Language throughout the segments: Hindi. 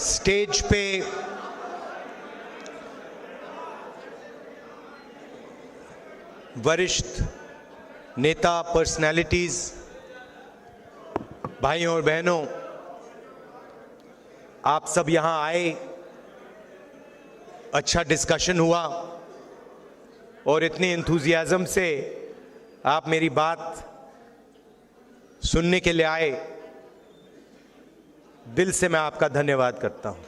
स्टेज पे वरिष्ठ नेता, पर्सनैलिटीज, भाइयों और बहनों, आप सब यहां आए, अच्छा डिस्कशन हुआ और इतनी एंथुजियाज्म से आप मेरी बात सुनने के लिए आए। दिल से मैं आपका धन्यवाद करता हूं।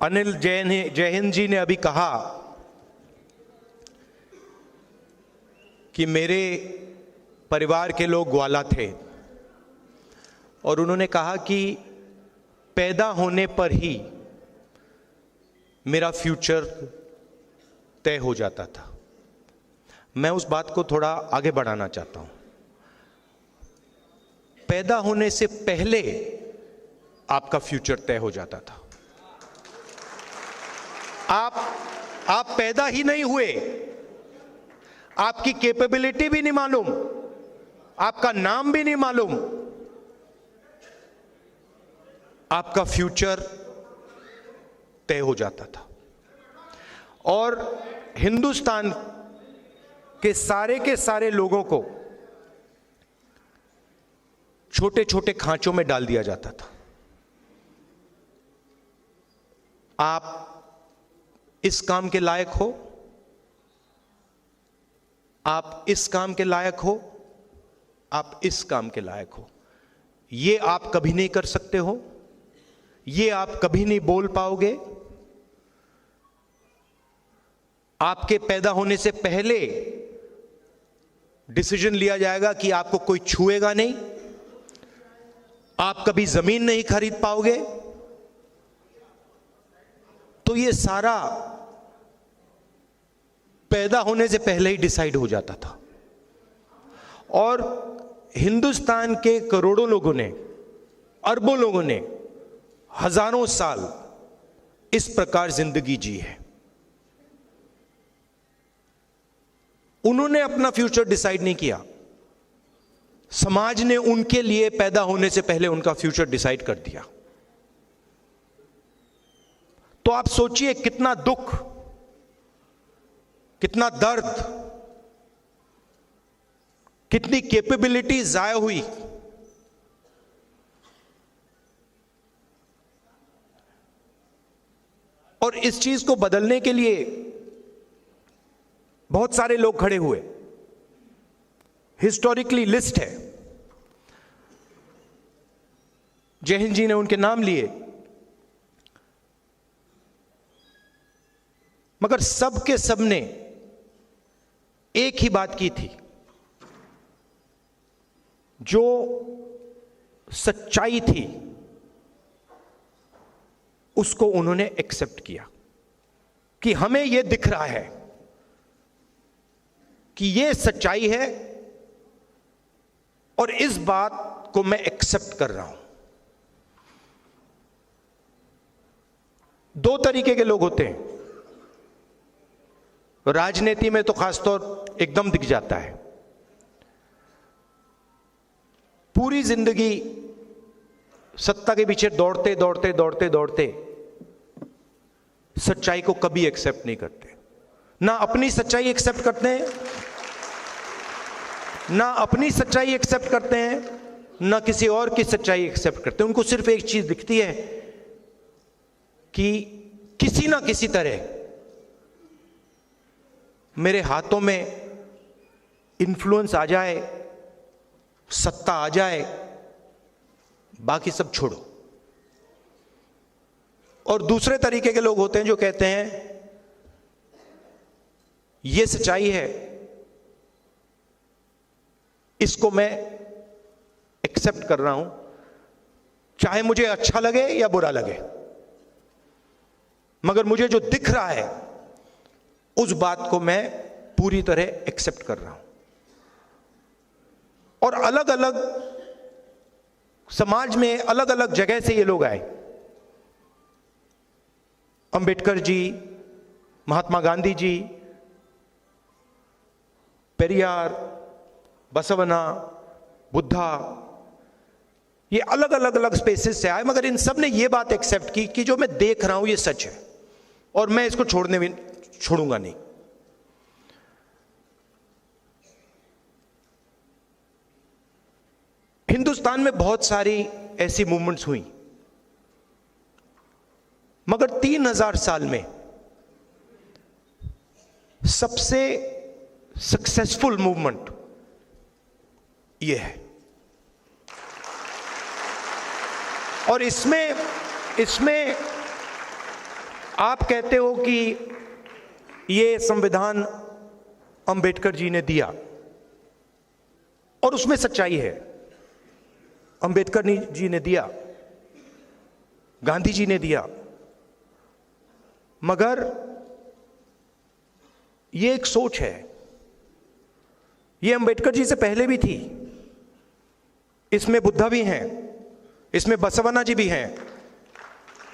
अनिल जैन जी ने अभी कहा कि मेरे परिवार के लोग ग्वाला थे और उन्होंने कहा कि पैदा होने पर ही मेरा फ्यूचर तय हो जाता था। मैं उस बात को थोड़ा आगे बढ़ाना चाहता हूं। पैदा होने से पहले आपका फ्यूचर तय हो जाता था। आप पैदा ही नहीं हुए, आपकी कैपेबिलिटी भी नहीं मालूम, आपका नाम भी नहीं मालूम, आपका फ्यूचर तय हो जाता था। और हिंदुस्तान के सारे लोगों को छोटे छोटे खांचों में डाल दिया जाता था। आप इस काम के लायक हो, आप इस काम के लायक हो, आप इस काम के लायक हो, ये आप कभी नहीं कर सकते हो, ये आप कभी नहीं बोल पाओगे। आपके पैदा होने से पहले डिसीजन लिया जाएगा कि आपको कोई छुएगा नहीं, आप कभी जमीन नहीं खरीद पाओगे। तो ये सारा पैदा होने से पहले ही डिसाइड हो जाता था। और हिंदुस्तान के करोड़ों लोगों ने, अरबों लोगों ने हजारों साल इस प्रकार जिंदगी जी है। उन्होंने अपना फ्यूचर डिसाइड नहीं किया, समाज ने उनके लिए पैदा होने से पहले उनका फ्यूचर डिसाइड कर दिया। तो आप सोचिए कितना दुख, कितना दर्द, कितनी कैपेबिलिटी जाया हुई। और इस चीज को बदलने के लिए बहुत सारे लोग खड़े हुए। हिस्टोरिकली लिस्ट है, जयहिंद जी ने उनके नाम लिए, मगर सब के सब ने एक ही बात की थी, जो सच्चाई थी उसको उन्होंने एक्सेप्ट किया कि हमें यह दिख रहा है कि यह सच्चाई है और इस बात को मैं एक्सेप्ट कर रहा हूं। दो तरीके के लोग होते हैं, राजनीति में तो खासतौर एकदम दिख जाता है। पूरी जिंदगी सत्ता के पीछे दौड़ते दौड़ते दौड़ते दौड़ते सच्चाई को कभी एक्सेप्ट नहीं करते। ना अपनी सच्चाई एक्सेप्ट करते हैं, ना अपनी सच्चाई एक्सेप्ट करते हैं, ना किसी और की सच्चाई एक्सेप्ट करते हैं। उनको सिर्फ एक चीज दिखती है कि किसी ना किसी तरह मेरे हाथों में इन्फ्लुएंस आ जाए, सत्ता आ जाए, बाकी सब छोड़ो। और दूसरे तरीके के लोग होते हैं जो कहते हैं यह सच्चाई है, इसको मैं एक्सेप्ट कर रहा हूं, चाहे मुझे अच्छा लगे या बुरा लगे, मगर मुझे जो दिख रहा है उस बात को मैं पूरी तरह एक्सेप्ट कर रहा हूं। और अलग अलग समाज में अलग अलग जगह से ये लोग आए। अंबेडकर जी, महात्मा गांधी जी, पेरियार, बसवना, बुद्धा, ये अलग अलग अलग स्पेसेस से आए, मगर इन सब ने ये बात एक्सेप्ट की कि जो मैं देख रहा हूं ये सच है और मैं इसको छोड़ूंगा नहीं। हिंदुस्तान में बहुत सारी ऐसी मूवमेंट्स हुई, मगर 3000 साल में सबसे सक्सेसफुल मूवमेंट ये है। और इसमें आप कहते हो कि ये संविधान अंबेडकर जी ने दिया, और उसमें सच्चाई है। अंबेडकर जी ने दिया, गांधी जी ने दिया, मगर ये एक सोच है। ये अंबेडकर जी से पहले भी थी। इसमें बुद्धा भी हैं, इसमें बसवन्ना जी भी हैं,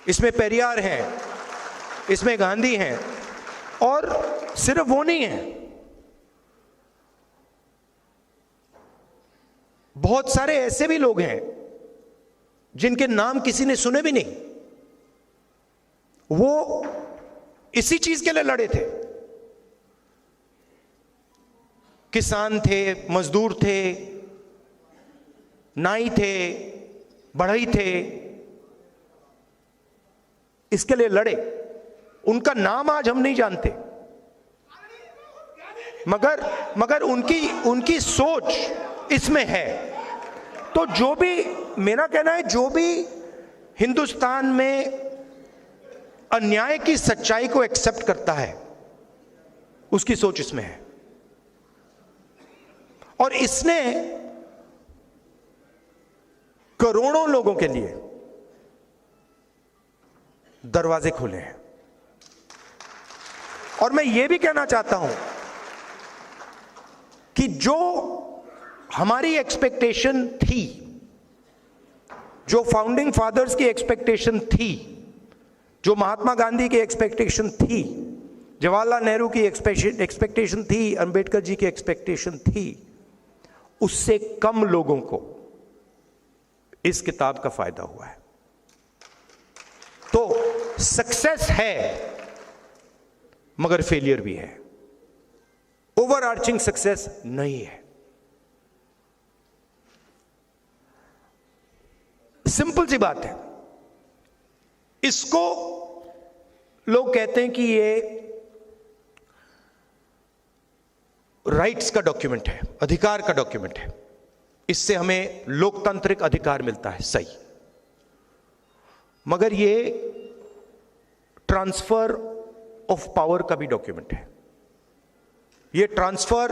इसमें पेरियार हैं, इसमें गांधी हैं, और सिर्फ वो नहीं है, बहुत सारे ऐसे भी लोग हैं जिनके नाम किसी ने सुने भी नहीं। वो इसी चीज के लिए लड़े थे। किसान थे, मजदूर थे, नाई थे, बढ़ई थे, इसके लिए लड़े। उनका नाम आज हम नहीं जानते, मगर उनकी सोच इसमें है। तो जो भी, मेरा कहना है, जो भी हिंदुस्तान में अन्याय की सच्चाई को एक्सेप्ट करता है, उसकी सोच इसमें है। और इसने करोड़ों लोगों के लिए दरवाजे खोले हैं। और मैं यह भी कहना चाहता हूं कि जो हमारी एक्सपेक्टेशन थी, जो फाउंडिंग फादर्स की एक्सपेक्टेशन थी, जो महात्मा गांधी की एक्सपेक्टेशन थी, जवाहरलाल नेहरू की एक्सपेक्टेशन थी, अंबेडकर जी की एक्सपेक्टेशन थी, उससे कम लोगों को इस किताब का फायदा हुआ है। तो सक्सेस है, मगर फेलियर भी है। ओवरआर्चिंग सक्सेस नहीं है। सिंपल सी बात है। इसको लोग कहते हैं कि ये राइट्स का डॉक्यूमेंट है, अधिकार का डॉक्यूमेंट है, इससे हमें लोकतांत्रिक अधिकार मिलता है, सही। मगर ये ट्रांसफर ऑफ पावर का भी डॉक्यूमेंट है। ये ट्रांसफर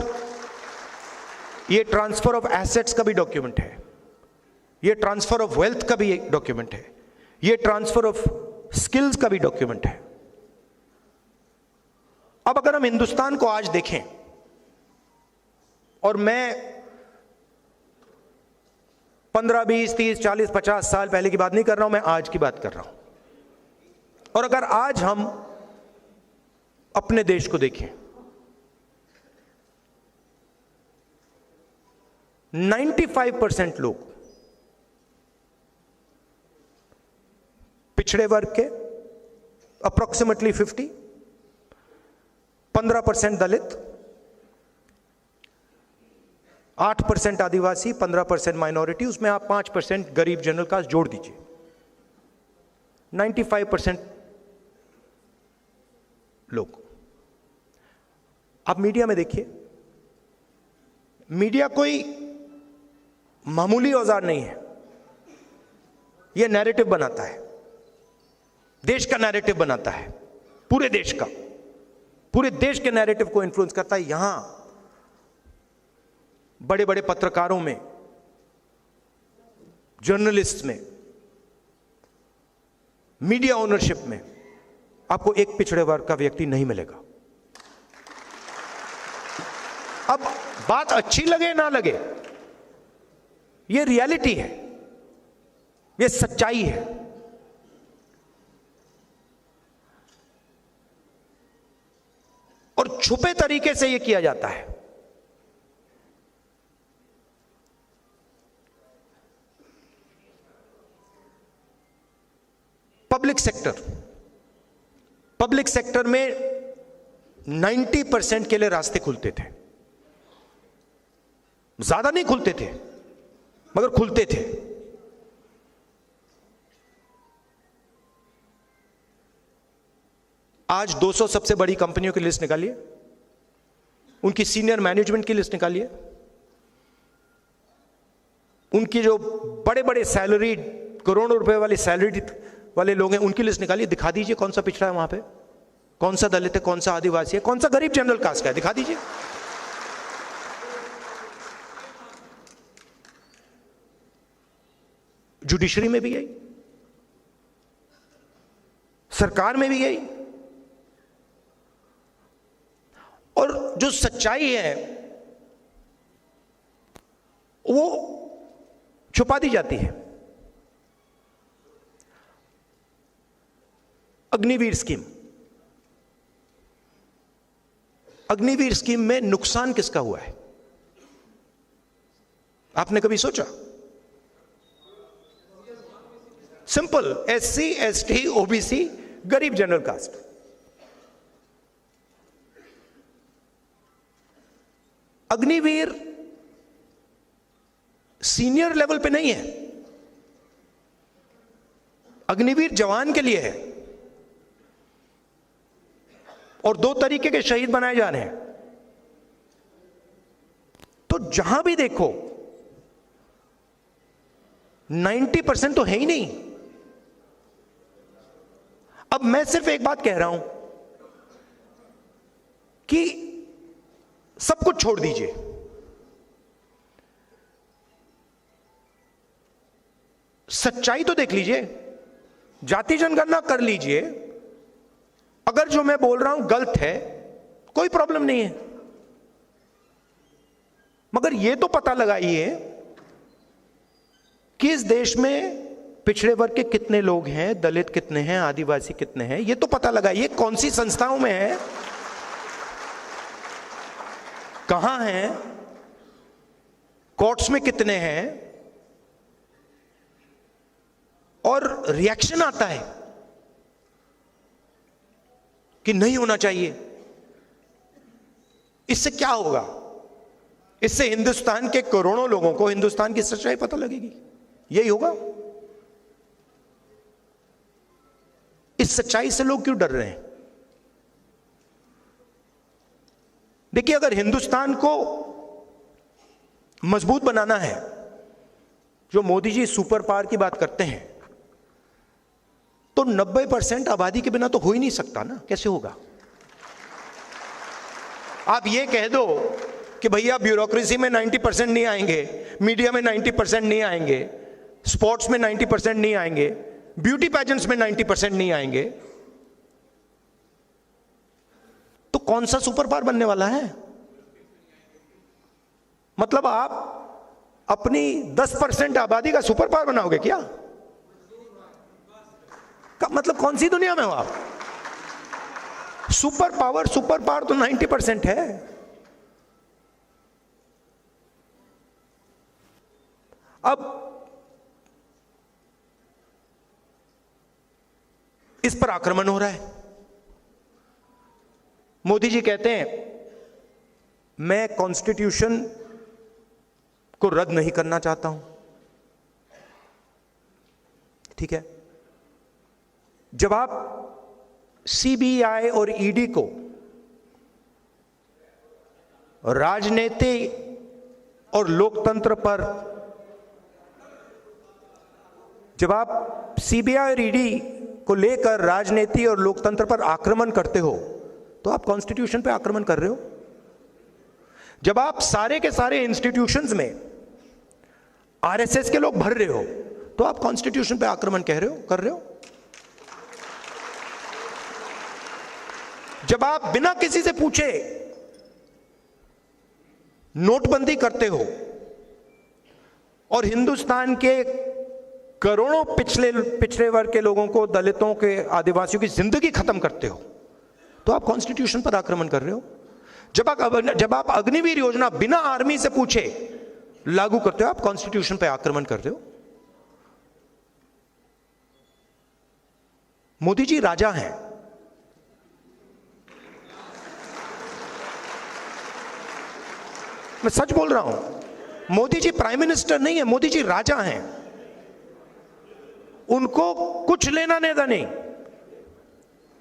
ऑफ एसेट्स का भी डॉक्यूमेंट है। ये ट्रांसफर ऑफ वेल्थ का भी एक डॉक्यूमेंट है। ये ट्रांसफर ऑफ स्किल्स का भी डॉक्यूमेंट है। अब अगर हम हिंदुस्तान को आज देखें, और मैं 15, 20, 30, 40, 50 साल पहले की बात नहीं कर रहा हूं, मैं आज की बात कर रहा हूं। और अगर आज हम अपने देश को देखें, 95% लोग पिछड़े वर्ग के, अप्रोक्सीमेटली 50, 15% दलित, 8% आदिवासी, 15% माइनॉरिटी, उसमें आप 5% गरीब जनरल कास्ट जोड़ दीजिए, 95% लोग। आप मीडिया में देखिए, मीडिया कोई मामूली औजार नहीं है। यह नैरेटिव बनाता है, देश का नैरेटिव बनाता है, पूरे देश का, पूरे देश के नैरेटिव को इन्फ्लुएंस करता है। यहां बड़े बड़े पत्रकारों में, जर्नलिस्ट में, मीडिया ओनरशिप में आपको एक पिछड़े वर्ग का व्यक्ति नहीं मिलेगा। अब बात अच्छी लगे ना लगे, यह रियलिटी है, यह सच्चाई है। और छुपे तरीके से यह किया जाता है। पब्लिक सेक्टर में 90% के लिए रास्ते खुलते थे, ज्यादा नहीं खुलते थे मगर खुलते थे। आज 200 सबसे बड़ी कंपनियों की लिस्ट निकालिए, उनकी सीनियर मैनेजमेंट की लिस्ट निकालिए, उनकी जो बड़े बड़े सैलरी, करोड़ों रुपए वाली सैलरी वाले लोग हैं, उनकी लिस्ट निकालिए। दिखा दीजिए कौन सा पिछड़ा है वहां पे, कौन सा दलित है, कौन सा आदिवासी है, कौन सा गरीब जनरल कास्ट का है, दिखा दीजिए। जुडिशरी में भी यही, सरकार में भी यही। और जो सच्चाई है वो छुपा दी जाती है। अग्निवीर स्कीम में नुकसान किसका हुआ है, आपने कभी सोचा? सिंपल, SC, ST, OBC, गरीब general caste. Agniveer senior level पे नहीं है, अग्निवीर जवान के लिए है। और 2 तरीके के शहीद बनाए जा रहे हैं। तो जहां भी देखो 90% तो है ही नहीं। अब मैं सिर्फ एक बात कह रहा हूं कि सब कुछ छोड़ दीजिए, सच्चाई तो देख लीजिए, जाति जनगणना कर लीजिए। अगर जो मैं बोल रहा हूं गलत है, कोई प्रॉब्लम नहीं है, मगर यह तो पता लगाइए कि इस देश में पिछड़े वर्ग के कितने लोग हैं, दलित कितने हैं, आदिवासी कितने हैं, यह तो पता लगाइए। कौन सी संस्थाओं में है, कहां हैं, कोर्ट्स में कितने हैं। और रिएक्शन आता है कि नहीं होना चाहिए। इससे क्या होगा? इससे हिंदुस्तान के करोड़ों लोगों को हिंदुस्तान की सच्चाई पता लगेगी। यही होगा। इस सच्चाई से लोग क्यों डर रहे हैं? देखिए, अगर हिंदुस्तान को मजबूत बनाना है, जो मोदी जी सुपर पावर की बात करते हैं, तो 90% आबादी के बिना तो हो ही नहीं सकता ना। कैसे होगा? आप ये कह दो कि भैया ब्यूरोक्रेसी में 90% नहीं आएंगे, मीडिया में 90% नहीं आएंगे, स्पोर्ट्स में 90% नहीं आएंगे, ब्यूटी पैजेंट्स में 90% नहीं आएंगे, तो कौन सा सुपर पावर बनने वाला है? मतलब आप अपनी 10% आबादी का सुपर पावर बनाओगे क्या? मतलब कौन सी दुनिया में हो आप? सुपर पावर तो 90% है। अब इस पर आक्रमण हो रहा है। मोदी जी कहते हैं मैं कॉन्स्टिट्यूशन को रद्द नहीं करना चाहता हूं। ठीक है, जब आप CBI और ED को राजनीति और लोकतंत्र पर, जब आप CBI और ED को लेकर राजनीति और लोकतंत्र पर आक्रमण करते हो, तो आप कॉन्स्टिट्यूशन पे आक्रमण कर रहे हो। जब आप सारे के सारे इंस्टीट्यूशंस में RSS के लोग भर रहे हो, तो आप कॉन्स्टिट्यूशन पे आक्रमण कर रहे हो। जब आप बिना किसी से पूछे नोटबंदी करते हो और हिंदुस्तान के करोड़ों पिछड़े वर्ग के लोगों को, दलितों के, आदिवासियों की जिंदगी खत्म करते हो, तो आप कॉन्स्टिट्यूशन पर आक्रमण कर रहे हो। जब आप अग्निवीर योजना बिना आर्मी से पूछे लागू करते हो, आप कॉन्स्टिट्यूशन पर आक्रमण कर रहे हो। मोदी जी राजा हैं। मैं सच बोल रहा हूं, मोदी जी प्राइम मिनिस्टर नहीं है, मोदी जी राजा हैं। उनको कुछ लेना देना नहीं,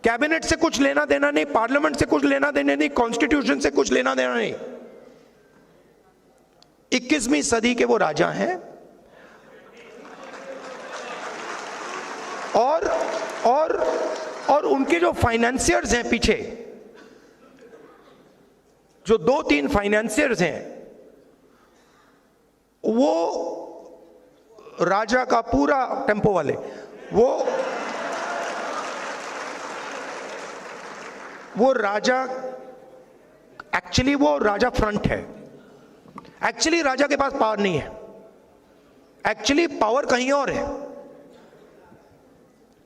कैबिनेट से कुछ लेना देना नहीं, पार्लियामेंट से कुछ लेना देना नहीं, कॉन्स्टिट्यूशन से कुछ लेना देना नहीं। 21वीं सदी के वो राजा हैं। और उनके जो फाइनेंसियर्स हैं पीछे, जो 2-3 फाइनेंसियर्स हैं, वो राजा का पूरा टेम्पो वाले, वो राजा, एक्चुअली वो राजा फ्रंट है। एक्चुअली राजा के पास पावर नहीं है, एक्चुअली पावर कहीं और है।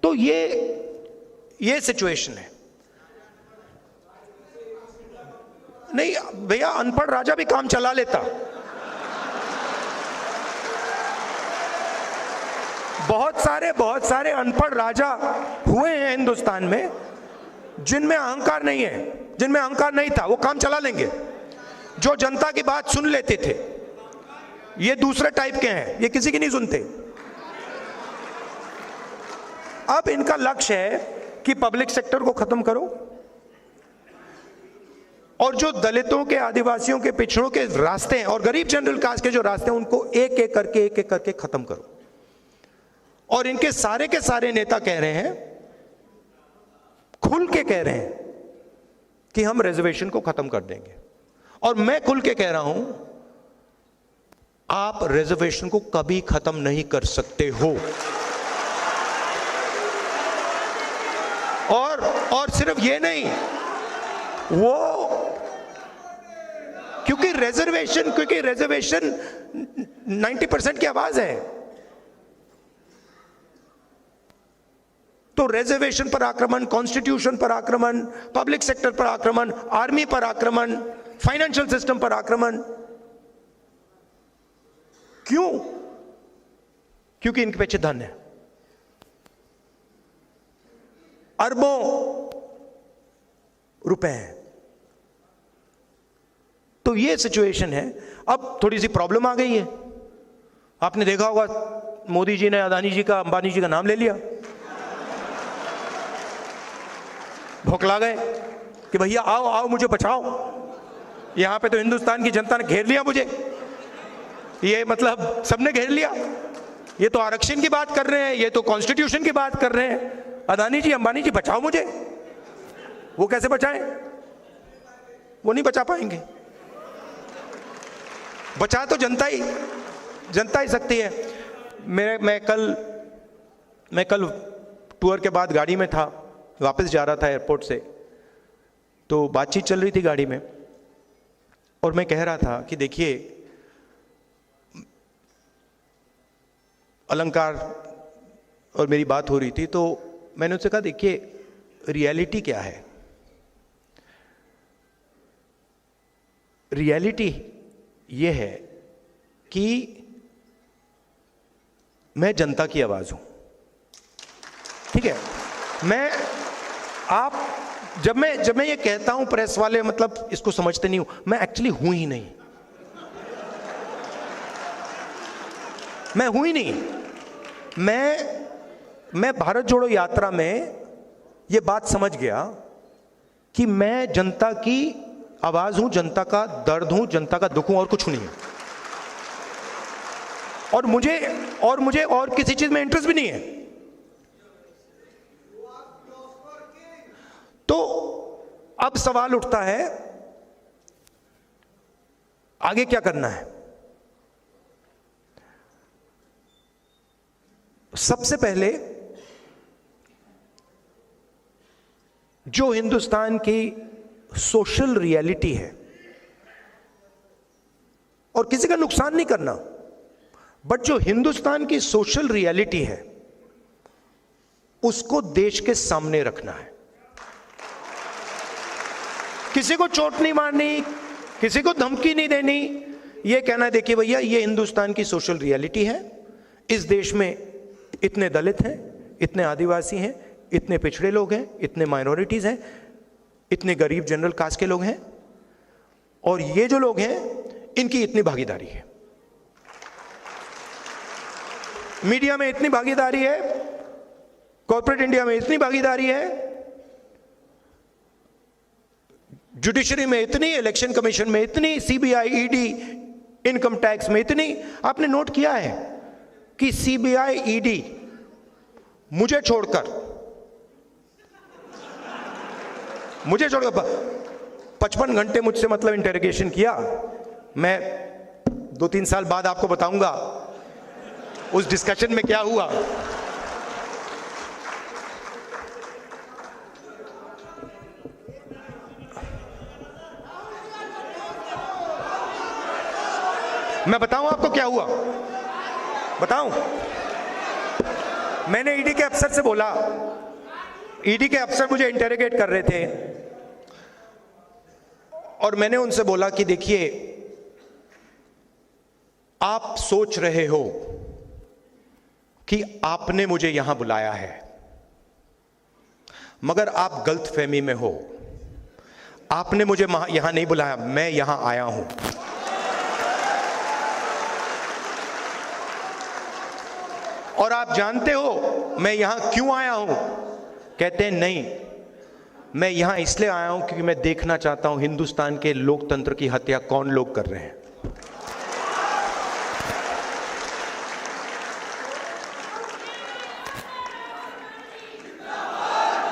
तो ये सिचुएशन है। नहीं भैया, अनपढ़ राजा भी काम चला लेता। बहुत सारे अनपढ़ राजा हुए हैं हिंदुस्तान में, जिनमें अहंकार नहीं है, जिनमें अहंकार नहीं था, वो काम चला लेंगे। जो जनता की बात सुन लेते थे, ये दूसरे टाइप के हैं, ये किसी की नहीं सुनते। अब इनका लक्ष्य है कि पब्लिक सेक्टर को खत्म करो, और जो दलितों के, आदिवासियों के, पिछड़ों के रास्ते हैं और गरीब जनरल कास्ट के जो रास्ते हैं, उनको एक एक करके खत्म करो। और इनके सारे के सारे नेता कह रहे हैं, खुल के कह रहे हैं कि हम रिजर्वेशन को खत्म कर देंगे। और मैं खुल के कह रहा हूं, आप रिजर्वेशन को कभी खत्म नहीं कर सकते हो। और सिर्फ ये नहीं, वो क्योंकि रिजर्वेशन 90% की आवाज है, तो रिजर्वेशन पर आक्रमण, कॉन्स्टिट्यूशन पर आक्रमण, पब्लिक सेक्टर पर आक्रमण, आर्मी पर आक्रमण, फाइनेंशियल सिस्टम पर आक्रमण। क्यों? क्योंकि इनके पीछे धन है, अरबों रुपए हैं। तो ये सिचुएशन है। अब थोड़ी सी प्रॉब्लम आ गई है। आपने देखा होगा, मोदी जी ने अदानी जी का, अंबानी जी का नाम ले लिया, भौंकला गए कि भैया आओ आओ मुझे बचाओ। यहां पे तो हिंदुस्तान की जनता ने घेर लिया मुझे, ये मतलब सबने घेर लिया। ये तो आरक्षण की बात कर रहे हैं, ये तो कॉन्स्टिट्यूशन की बात कर रहे हैं। अदानी जी, अंबानी जी बचाओ मुझे। वो कैसे बचाएं? वो नहीं बचा पाएंगे। बचा तो जनता ही सकती है। मैं कल टूर के बाद गाड़ी में था, वापस जा रहा था एयरपोर्ट से, तो बातचीत चल रही थी गाड़ी में, और मैं कह रहा था कि देखिए, अलंकार और मेरी बात हो रही थी, तो मैंने उससे कहा देखिए रियलिटी क्या है। रियलिटी ये है कि मैं जनता की आवाज हूं, ठीक है। जब मैं ये कहता हूं, प्रेस वाले मतलब इसको समझते नहीं हूं, मैं एक्चुअली हूं ही नहीं, मैं हूं ही नहीं। मैं भारत जोड़ो यात्रा में ये बात समझ गया कि मैं जनता की आवाज हूं, जनता का दर्द हूं, जनता का दुख हूं, और कुछ नहीं। और मुझे और किसी चीज में इंटरेस्ट भी नहीं है। तो अब सवाल उठता है, आगे क्या करना है? सबसे पहले जो हिंदुस्तान की सोशल रियलिटी है, और किसी का नुकसान नहीं करना, बट जो हिंदुस्तान की सोशल रियलिटी है, उसको देश के सामने रखना है। किसी को चोट नहीं मारनी, किसी को धमकी नहीं देनी, यह कहना है देखिए भैया ये हिंदुस्तान की सोशल रियलिटी है, इस देश में इतने दलित हैं, इतने आदिवासी हैं, इतने पिछड़े लोग हैं, इतने माइनॉरिटीज हैं, इतने गरीब जनरल कास्ट के लोग हैं, और ये जो लोग हैं इनकी इतनी भागीदारी है, मीडिया में इतनी भागीदारी है, कॉर्पोरेट इंडिया में इतनी भागीदारी है, जुडिशरी में इतनी, इलेक्शन कमीशन में इतनी, सीबीआई, ईडी, इनकम टैक्स में इतनी। आपने नोट किया है कि सीबीआई, ईडी मुझे छोड़कर 55 घंटे मुझसे मतलब इंटरोगेशन किया। मैं 2-3 साल बाद आपको बताऊंगा उस डिस्कशन में क्या हुआ। मैं बताऊं आपको क्या हुआ, बताऊं? मैंने ईडी के अफसर से बोला, ईडी के अफसर मुझे इंटरोगेट कर रहे थे, और मैंने उनसे बोला कि देखिए, आप सोच रहे हो कि आपने मुझे यहां बुलाया है, मगर आप गलतफहमी में हो। आपने मुझे यहां नहीं बुलाया, मैं यहां आया हूं। और आप जानते हो मैं यहां क्यों आया हूं? कहते हैं नहीं, मैं यहां इसलिए आया हूं क्योंकि मैं देखना चाहता हूं हिंदुस्तान के लोकतंत्र की हत्या कौन लोग कर रहे हैं।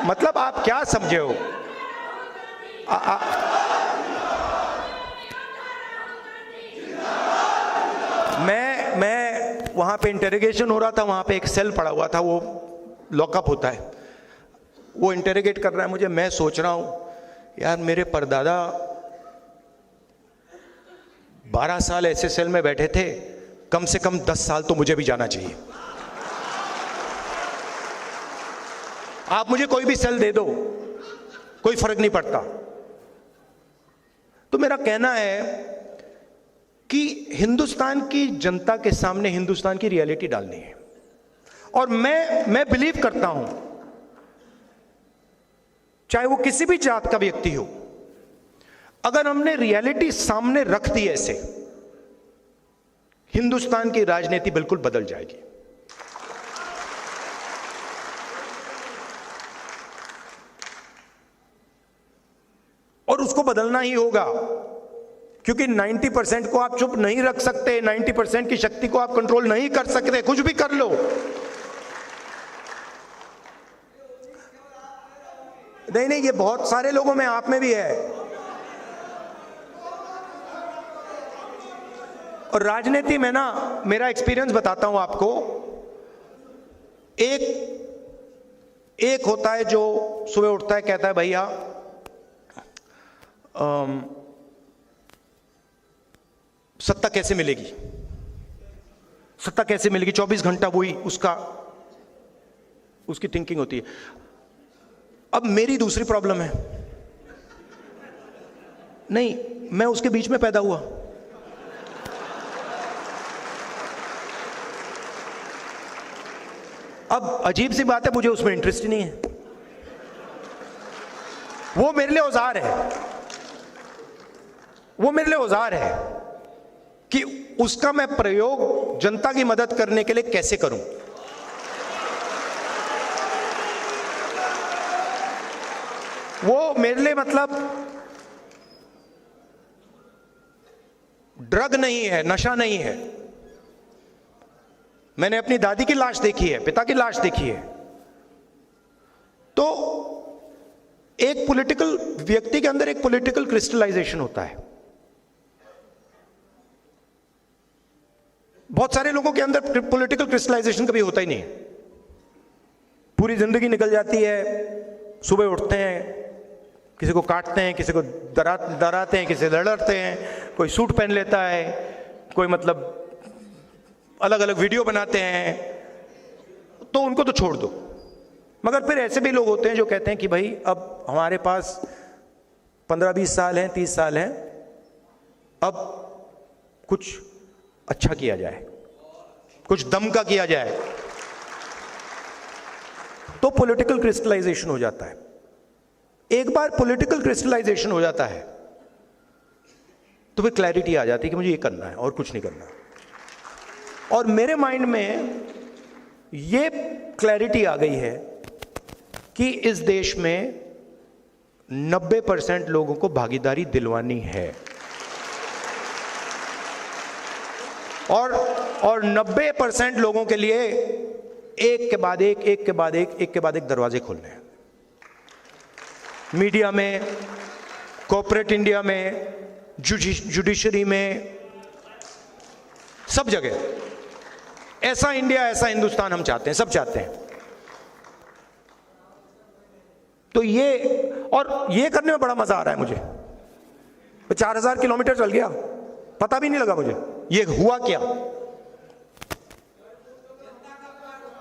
मतलब आप क्या समझे हो? मैं वहां पे इंटरोगेशन हो रहा था, वहां पे एक सेल पड़ा हुआ था, वो लॉकअप होता है, वो इंटरोगेट कर रहा है मुझे। मैं सोच रहा हूं यार, मेरे परदादा 12 साल ऐसे सेल में बैठे थे, कम से कम 10 साल तो मुझे भी जाना चाहिए। आप मुझे कोई भी सेल दे दो, कोई फर्क नहीं पड़ता। तो मेरा कहना है कि हिंदुस्तान की जनता के सामने हिंदुस्तान की रियलिटी डालनी है, और मैं बिलीव करता हूं, चाहे वो किसी भी जात का व्यक्ति हो, अगर हमने रियलिटी सामने रख दी ऐसे, हिंदुस्तान की राजनीति बिल्कुल बदल जाएगी। और उसको बदलना ही होगा, क्योंकि 90% को आप चुप नहीं रख सकते, 90% की शक्ति को आप कंट्रोल नहीं कर सकते, कुछ भी कर लो। नहीं, ये बहुत सारे लोगों में, आप में भी है। और राजनीति में ना, मेरा एक्सपीरियंस बताता हूं आपको, एक होता है जो सुबह उठता है, कहता है भैया सत्ता कैसे मिलेगी, सत्ता कैसे मिलेगी, 24 घंटा वही उसकी थिंकिंग होती है। अब मेरी दूसरी प्रॉब्लम है, नहीं, मैं उसके बीच में पैदा हुआ। अब अजीब सी बात है, मुझे उसमें इंटरेस्ट ही नहीं है। वो मेरे लिए औजार है, वो मेरे लिए औजार है कि उसका मैं प्रयोग जनता की मदद करने के लिए कैसे करूं। वो मेरे लिए मतलब ड्रग नहीं है, नशा नहीं है। मैंने अपनी दादी की लाश देखी है, पिता की लाश देखी है। तो एक पॉलिटिकल व्यक्ति के अंदर एक पॉलिटिकल क्रिस्टलाइजेशन होता है। बहुत सारे लोगों के अंदर पॉलिटिकल क्रिस्टलाइजेशन कभी होता ही नहीं है। पूरी जिंदगी निकल जाती है, सुबह उठते हैं, किसी को काटते हैं, किसी को डराते हैं, किसी से लड़ते हैं, कोई सूट पहन लेता है, कोई मतलब अलग अलग वीडियो बनाते हैं, तो उनको तो छोड़ दो। मगर फिर ऐसे भी लोग होते हैं जो कहते हैं कि भाई अब हमारे पास 15-20 साल हैं, 30 साल हैं, अब कुछ अच्छा किया जाए, कुछ दम का किया जाए। तो पॉलिटिकल क्रिस्टलाइजेशन हो जाता है। एक बार पॉलिटिकल क्रिस्टलाइजेशन हो जाता है तो फिर क्लैरिटी आ जाती है कि मुझे ये करना है और कुछ नहीं करना। और मेरे माइंड में ये क्लैरिटी आ गई है कि इस देश में 90% लोगों को भागीदारी दिलवानी है और 90% लोगों के लिए एक के बाद एक दरवाजे खोलने हैं। मीडिया में, कॉर्पोरेट इंडिया में, जुडिशरी में, सब जगह ऐसा इंडिया, ऐसा हिंदुस्तान हम चाहते हैं, सब चाहते हैं। तो ये करने में बड़ा मजा आ रहा है मुझे। 4000 किलोमीटर चल गया, पता भी नहीं लगा मुझे ये हुआ क्या।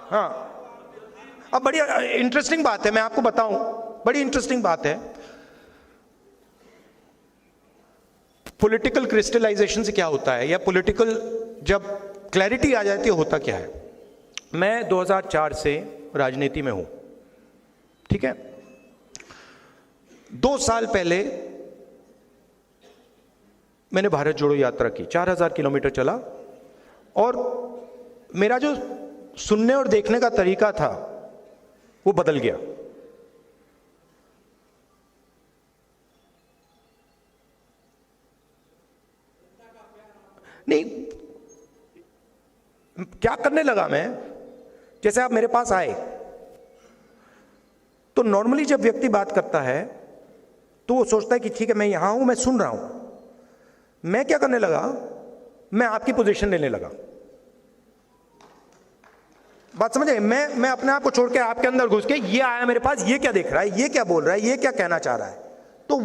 हाँ, अब बड़ी इंटरेस्टिंग बात है, मैं आपको बताऊं, बड़ी इंटरेस्टिंग बात है। पॉलिटिकल क्रिस्टलाइजेशन से क्या होता है, या पॉलिटिकल जब क्लैरिटी आ जाती है, होता क्या है। मैं 2004 से राजनीति में हूं, ठीक है। 2 साल पहले मैंने भारत जोड़ो यात्रा की, 4000 किलोमीटर चला, और मेरा जो सुनने और देखने का तरीका था वो बदल गया। नहीं, क्या करने लगा मैं, जैसे आप मेरे पास आए तो नॉर्मली जब व्यक्ति बात करता है तो वो सोचता है कि ठीक है मैं यहां हूं, मैं सुन रहा हूं। मैं क्या करने लगा, मैं आपकी पोजीशन लेने लगा। बात समझे, मैं अपने आप को छोड़ के आपके अंदर घुस के, ये आया मेरे पास, ये क्या देख रहा है, ये क्या बोल रहा है, ये क्या कहना चाह रहा है, तो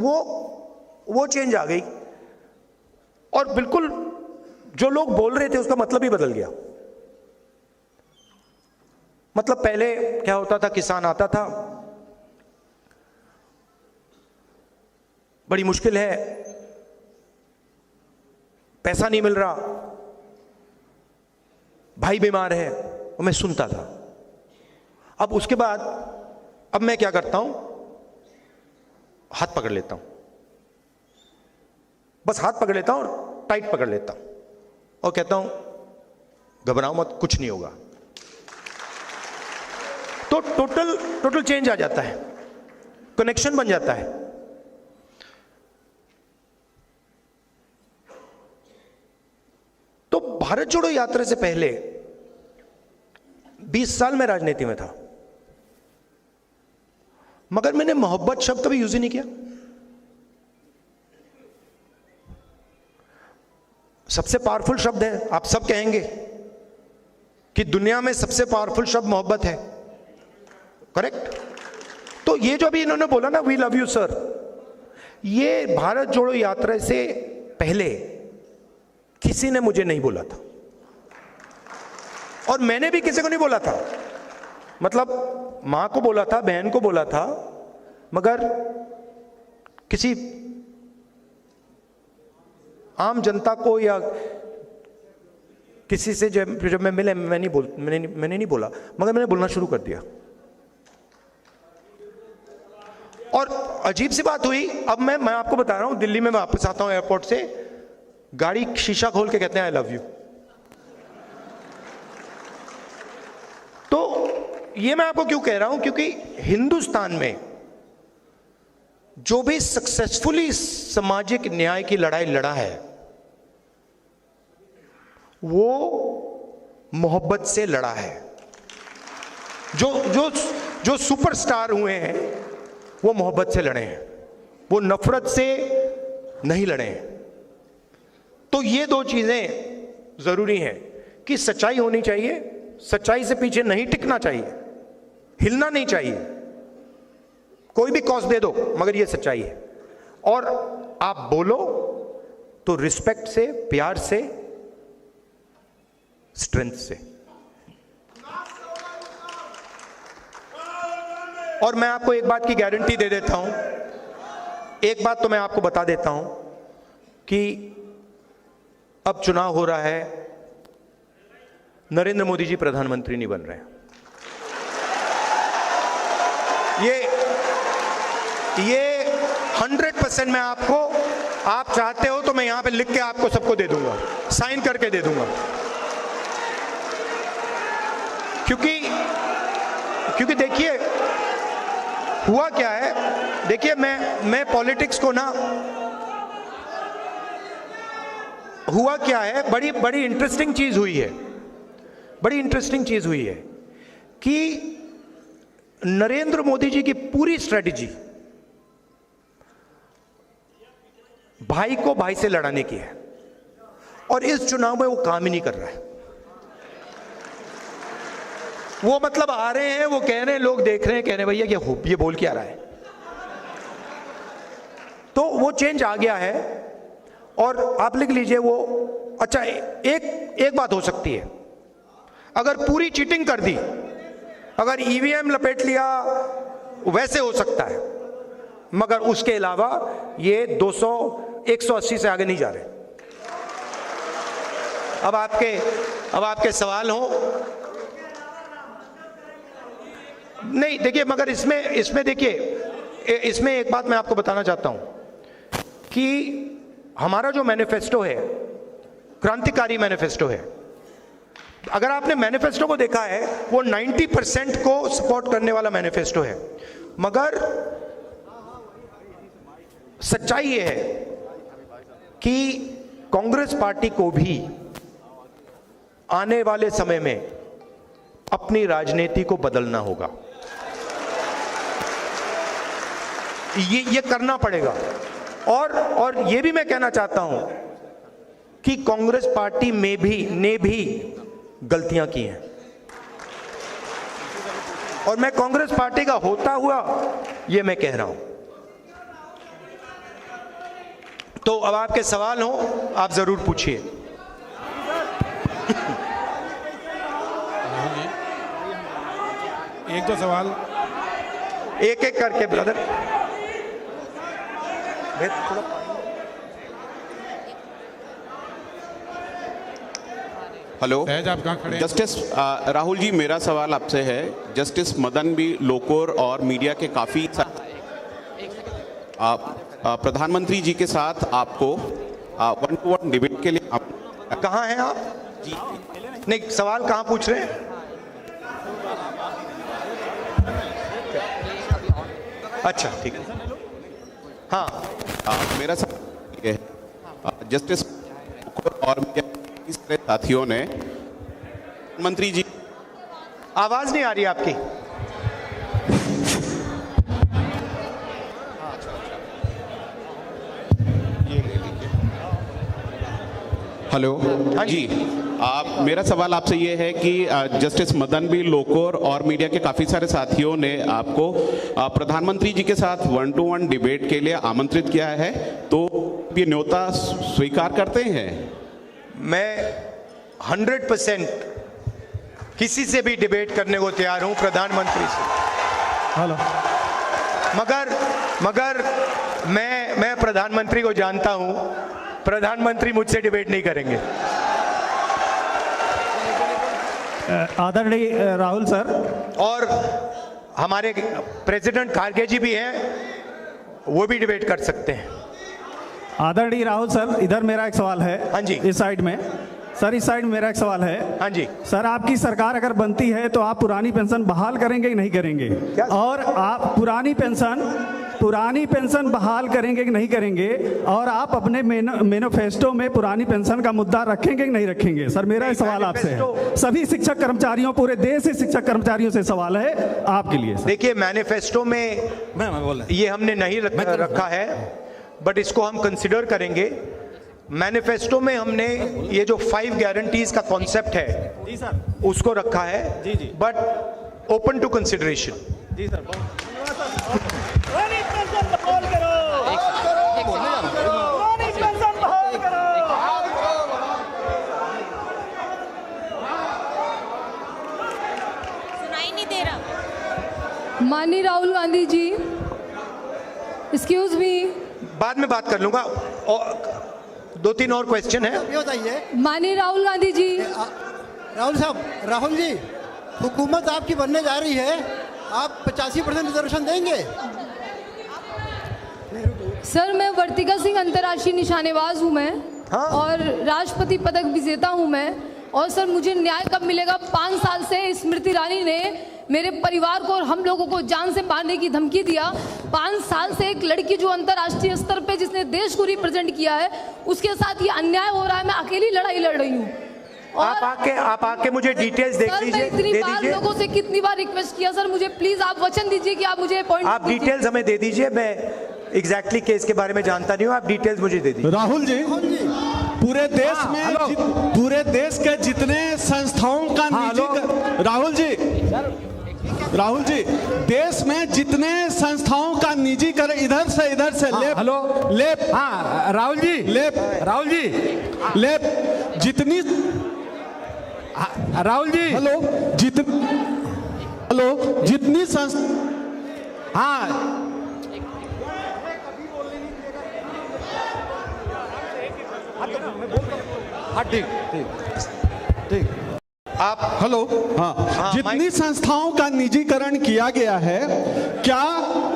वो चेंज आ गई। और बिल्कुल जो लोग बोल रहे थे उसका मतलब ही बदल गया। मतलब पहले क्या होता था, किसान आता था, बड़ी मुश्किल है, पैसा नहीं मिल रहा, भाई बीमार है, और मैं सुनता था। अब उसके बाद अब मैं क्या करता हूं, हाथ पकड़ लेता हूं, बस हाथ पकड़ लेता हूं और टाइट पकड़ लेता हूं और कहता हूं घबराओ मत, कुछ नहीं होगा। तो टोटल चेंज आ जाता है, कनेक्शन बन जाता है। तो भारत जोड़ो यात्रा से पहले 20 साल में राजनीति में था, मगर मैंने मोहब्बत शब्द कभी यूज ही नहीं किया। सबसे पावरफुल शब्द है, आप सब कहेंगे कि दुनिया में सबसे पावरफुल शब्द मोहब्बत है, करेक्ट। तो ये जो अभी इन्होंने बोला ना, वी लव यू सर, ये भारत जोड़ो यात्रा से पहले किसी ने मुझे नहीं बोला था, और मैंने भी किसी को नहीं बोला था। मतलब मां को बोला था, बहन को बोला था, मगर किसी आम जनता को या किसी से जब मैं मिले, मैंने नहीं बोला, मगर मैंने बोलना शुरू कर दिया। और अजीब सी बात हुई, अब मैं आपको बता रहा हूं, दिल्ली में मैं वापस आता हूं एयरपोर्ट से, गाड़ी शीशा खोल के कहते हैं आई लव यू। तो ये मैं आपको क्यों कह रहा हूं, क्योंकि हिंदुस्तान में जो भी सक्सेसफुली सामाजिक न्याय की लड़ाई लड़ा है वो मोहब्बत से लड़ा है। जो सुपरस्टार हुए हैं वो मोहब्बत से लड़े हैं, वो नफरत से नहीं लड़े हैं। तो ये 2 चीजें जरूरी हैं कि सच्चाई होनी चाहिए, सच्चाई से पीछे नहीं टिकना चाहिए, हिलना नहीं चाहिए, कोई भी कॉस्ट दे दो, मगर ये सच्चाई है। और आप बोलो तो रिस्पेक्ट से, प्यार से, स्ट्रेंथ से। और मैं आपको एक बात की गारंटी दे देता हूं, एक बात तो मैं आपको बता देता हूं कि अब चुनाव हो रहा है, नरेंद्र मोदी जी प्रधानमंत्री नहीं बन रहे हैं। ये 100% मैं आपको, आप चाहते हो तो मैं यहां पे लिख के आपको सबको दे दूंगा, साइन करके दे दूंगा। क्योंकि देखिए हुआ क्या है, देखिए मैं पॉलिटिक्स को ना, हुआ क्या है, बड़ी इंटरेस्टिंग चीज हुई है, बड़ी इंटरेस्टिंग चीज हुई है कि नरेंद्र मोदी जी की पूरी स्ट्रेटेजी भाई को भाई से लड़ाने की है, और इस चुनाव में वो काम ही नहीं कर रहा है। वो मतलब आ रहे हैं, वो कह रहे हैं, लोग देख रहे हैं, कह रहे हैं भैया ये बोल क्या रहा है। तो वो चेंज आ गया है, और आप लिख लीजिए वो। अच्छा, एक बात हो सकती है, अगर पूरी चीटिंग कर दी, अगर ईवीएम लपेट लिया, वैसे हो सकता है, मगर उसके अलावा ये 200 180 से आगे नहीं जा रहे। अब आपके सवाल हो, नहीं देखिए, मगर इसमें देखिए, इसमें एक बात मैं आपको बताना चाहता हूं कि हमारा जो मैनिफेस्टो है, क्रांतिकारी मैनिफेस्टो है। अगर आपने मैनिफेस्टो को देखा है, वो 90% को सपोर्ट करने वाला मैनिफेस्टो है, मगर सच्चाई ये है कि कांग्रेस पार्टी को भी आने वाले समय में अपनी राजनीति को बदलना होगा। ये करना पड़ेगा। और ये भी मैं कहना चाहता हूं कि कांग्रेस पार्टी ने भी गलतियां की हैं, और मैं कांग्रेस पार्टी का होता हुआ ये मैं कह रहा हूं। तो अब आपके सवाल हो, आप जरूर पूछिए। एक दो सवाल एक करके ब्रदर। हेलो, आप कहाँ खड़े हैं? जस्टिस राहुल जी, मेरा सवाल आपसे है। जस्टिस मदन बी लोकुर और मीडिया के काफ़ी प्रधानमंत्री जी के साथ आपको 1-to-1 डिबेट के लिए कहाँ हैं आप जी? नहीं, सवाल कहाँ पूछ रहे हैं? अच्छा, ठीक है। हाँ, मेरा सवाल ये है, जस्टिस और मीडिया के साथियों ने मंत्री जी, आवाज नहीं आ रही आपकी। हेलो जी, मेरा सवाल आपसे ये है कि जस्टिस मदन बी लोकुर और मीडिया के काफ़ी सारे साथियों ने आपको प्रधानमंत्री जी के साथ 1-to-1 डिबेट के लिए आमंत्रित किया है, तो ये न्योता स्वीकार करते हैं? मैं 100% किसी से भी डिबेट करने को तैयार हूं, प्रधानमंत्री से। हेलो, मगर मैं प्रधानमंत्री को जानता हूं, प्रधानमंत्री मुझसे डिबेट नहीं करेंगे। आदरणीय राहुल सर, और हमारे प्रेसिडेंट खारगे जी भी हैं, वो भी डिबेट कर सकते हैं। आदरणीय राहुल सर, इधर मेरा एक सवाल है। हाँ जी। इस साइड में सर, इस साइड में मेरा एक सवाल है। हाँ जी सर, आपकी सरकार अगर बनती है तो आप पुरानी पेंशन बहाल करेंगे कि नहीं करेंगे? और आप पुरानी पेंशन बहाल करेंगे कि नहीं करेंगे? और आप अपने मैनिफेस्टो में पुरानी पेंशन का मुद्दा रखेंगे कि नहीं रखेंगे? सर, मेरा सवाल आपसे है, सभी शिक्षक कर्मचारियों, पूरे देश से शिक्षक कर्मचारियों से सवाल है आपके लिए। देखिए, मैनिफेस्टो में ये हमने नहीं रखा है, बट इसको हम कंसिडर करेंगे। मैनिफेस्टो में हमने ये जो 5 गारंटीज का कॉन्सेप्ट है जी सर, उसको रखा है, जी, बट ओपन टू कंसिडरेशन। जी सर। सुनाई नहीं दे रहा। माननीय राहुल गांधी जी, एक्सक्यूज मी। बाद में बात कर लूंगा, और 2-3 और क्वेश्चन है। ये बताइए माननीय राहुल गांधी जी, राहुल साहब, राहुल जी, हुकूमत आपकी बनने जा रही है, आप 85% रिजर्वेशन देंगे? सर मैं वर्तिका सिंह अंतर्राष्ट्रीय निशानेबाज हूँ मैं। हाँ। और राष्ट्रपति पदक विजेता हूँ मैं। और सर मुझे न्याय कब मिलेगा? 5 साल से स्मृति ईरानी ने मेरे परिवार को और हम लोगों को जान से मारने की धमकी दिया। 5 साल से एक लड़की जो अंतर्राष्ट्रीय स्तर पे जिसने देश को रिप्रेजेंट किया है उसके साथ ये अन्याय हो रहा है। मैं अकेली लड़ाई लड़ रही हूँ। आप आके मुझे डिटेल्स देख सर, लीजिए, मैं इतनी दे बार दीजिए। लोगों से कितनी बार रिक्वेस्ट किया सर, मुझे प्लीज आप वचन दीजिए कि आप मुझे अपॉइंट आप डिटेल्स हमें दे दीजिए। मैं एग्जैक्टली केस के बारे में जानता नहीं हूँ, आप डिटेल्स मुझे दे दीजिए। राहुल जी, पूरे देश में पूरे देश के जितने संस्थाओं का राहुल जी देश में जितने संस्थाओं का निजीकरण इधर से जितनी जितनी संस्थाओं का निजीकरण किया गया है, क्या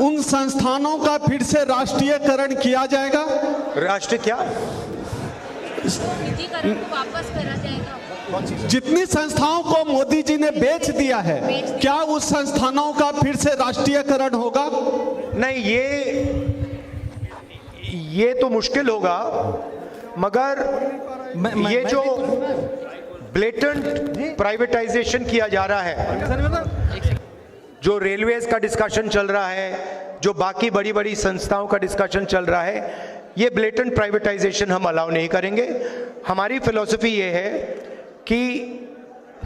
उन संस्थानों का फिर से राष्ट्रीयकरण किया जाएगा? राष्ट्रीय क्या? निजीकरण को वापस करा जाएगा। जितनी संस्थाओं को मोदी जी ने बेच दिया है, क्या उस संस्थानों का फिर से राष्ट्रीयकरण होगा? नहीं, ये तो मुश्किल होगा, मगर ये जो ब्लेटेंट प्राइवेटाइजेशन किया जा रहा है, जो रेलवेज का डिस्कशन चल रहा है, जो बाकी बड़ी बड़ी संस्थाओं का डिस्कशन चल रहा है, ये ब्लेटेंट प्राइवेटाइजेशन हम अलाउ नहीं करेंगे। हमारी फिलॉसफी ये है कि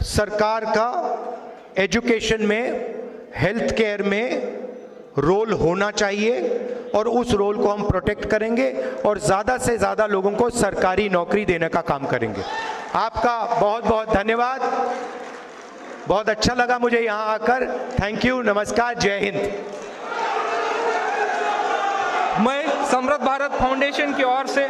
सरकार का एजुकेशन में, हेल्थ केयर में रोल होना चाहिए और उस रोल को हम प्रोटेक्ट करेंगे और ज़्यादा से ज़्यादा लोगों को सरकारी नौकरी देने का काम करेंगे। आपका बहुत बहुत धन्यवाद, बहुत अच्छा लगा मुझे यहाँ आकर। थैंक यू, नमस्कार, जय हिंद। मैं समृद्ध भारत फाउंडेशन की ओर से